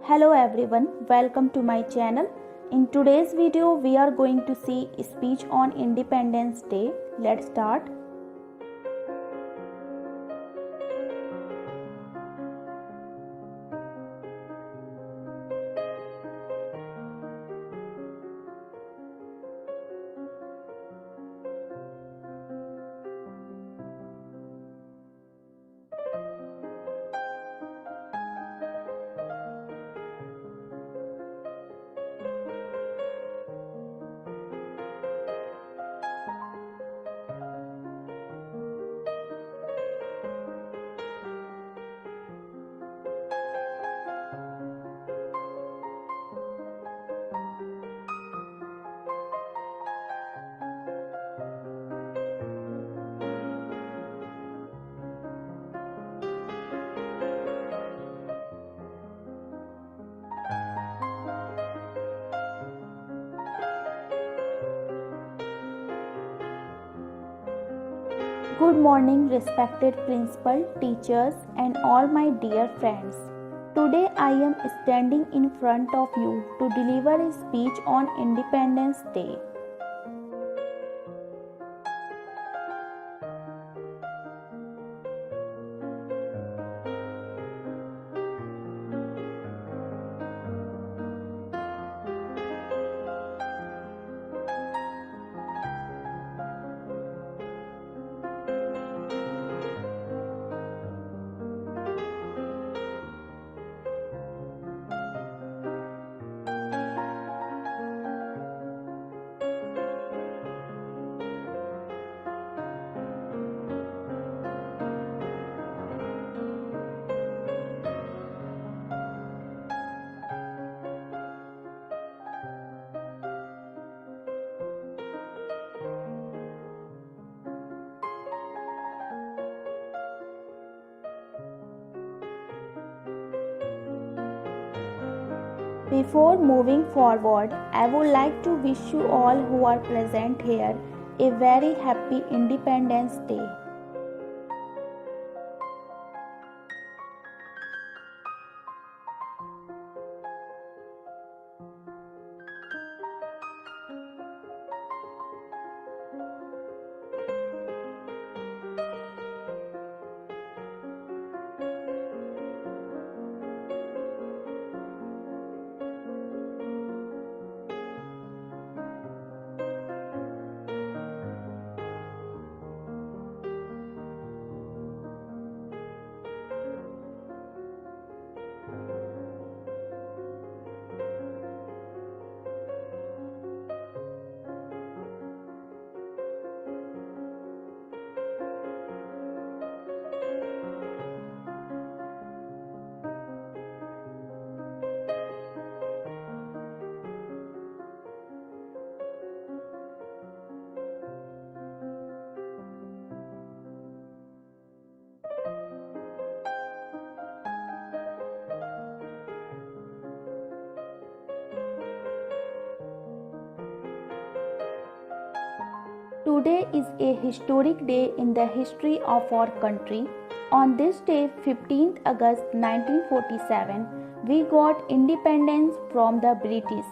Hello everyone, welcome to my channel. In today's video we are going to see a speech on Independence Day. Let's start. Good morning, respected principal, teachers, and all my dear friends. Today I am standing in front of you to deliver a speech on Independence Day. Before moving forward, I would like to wish you all who are present here a very happy Independence Day. Today is a historic day in the history of our country. On this day, 15th August 1947, we got independence from the British.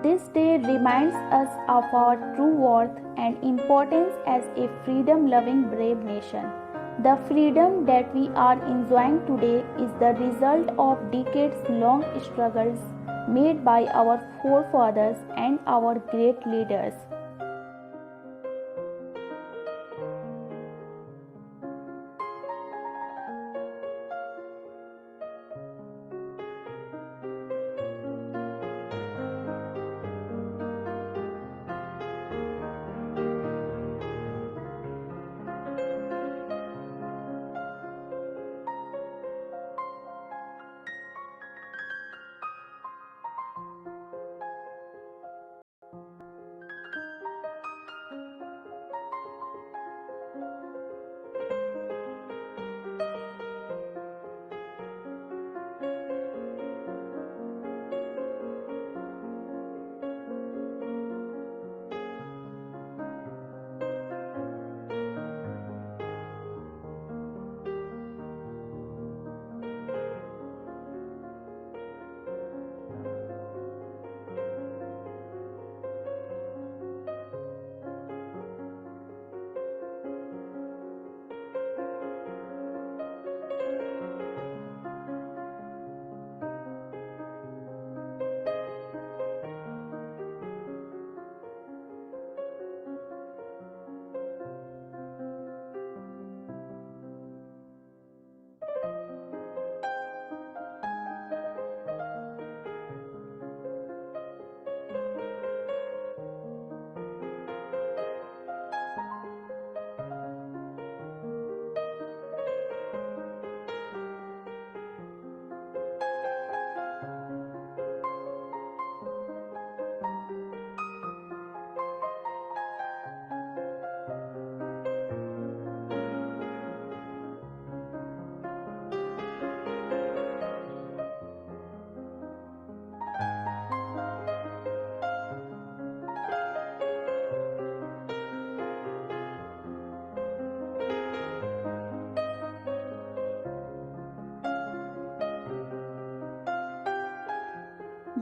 This day reminds us of our true worth and importance as a freedom-loving brave nation. The freedom that we are enjoying today is the result of decades-long struggles made by our forefathers and our great leaders.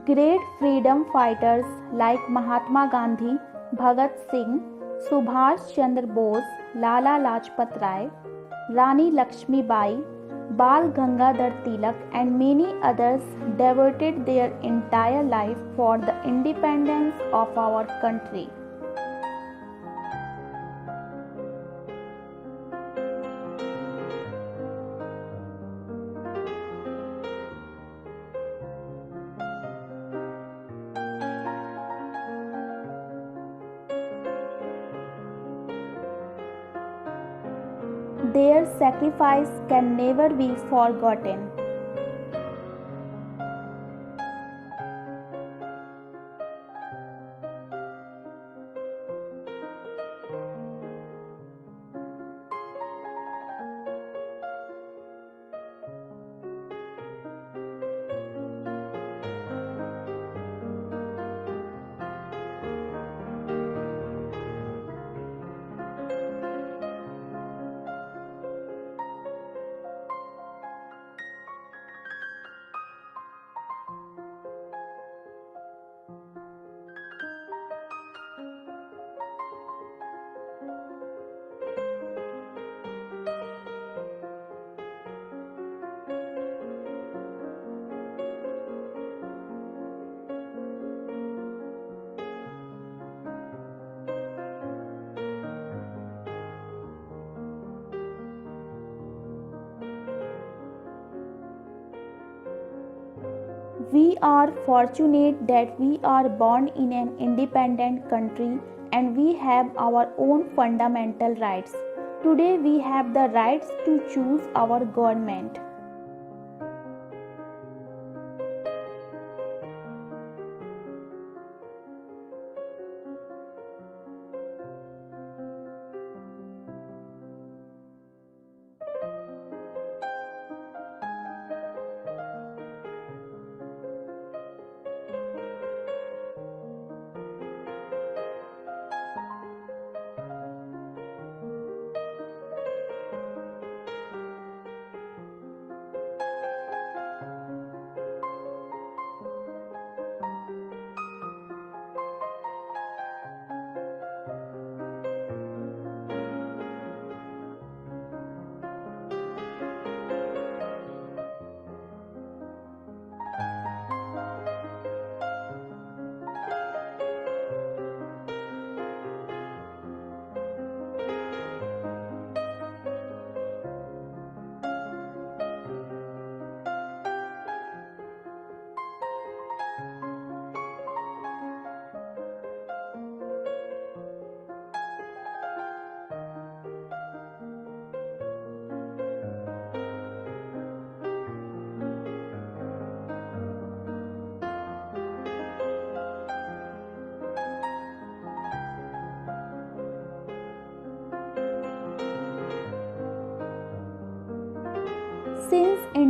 Great freedom fighters like Mahatma Gandhi, Bhagat Singh, Subhash Chandra Bose, Lala Lajpat Rai, Rani Lakshmi Bai, Bal Gangadhar Tilak, and many others devoted their entire life for the independence of our country. Their sacrifice can never be forgotten. We are fortunate that we are born in an independent country and we have our own fundamental rights. Today we have the rights to choose our government.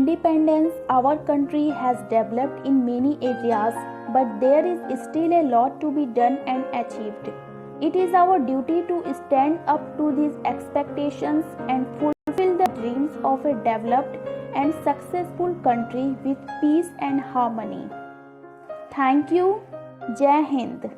independence, our country has developed in many areas, but there is still a lot to be done and achieved. It is our duty to stand up to these expectations and fulfill the dreams of a developed and successful country with peace and harmony. Thank you. Jai Hind.